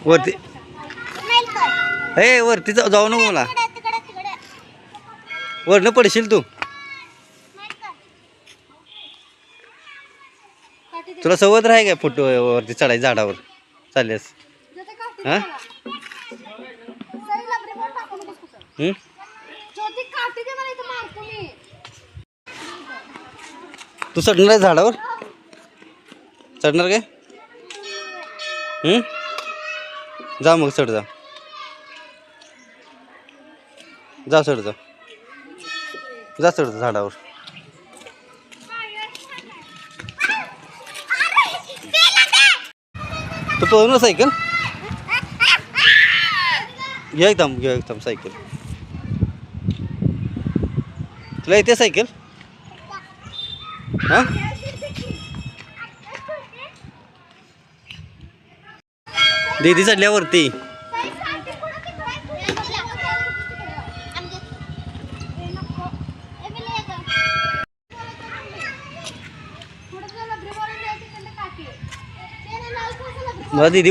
वरती ए वरती जाऊ नको मला वरनं पडशील तू तुला सवत राही काय फोटो वरती चढायचं झाडावर चालल्यास हा तू चढणार आहे झाडावर चढणार काय जा मग चढ जा जा चढ जा जा चढ झाडावर तू पळून सायकल घ्या एकदम सायकल तुला येते सायकल हा दीदी चढल्यावरती मला दीदी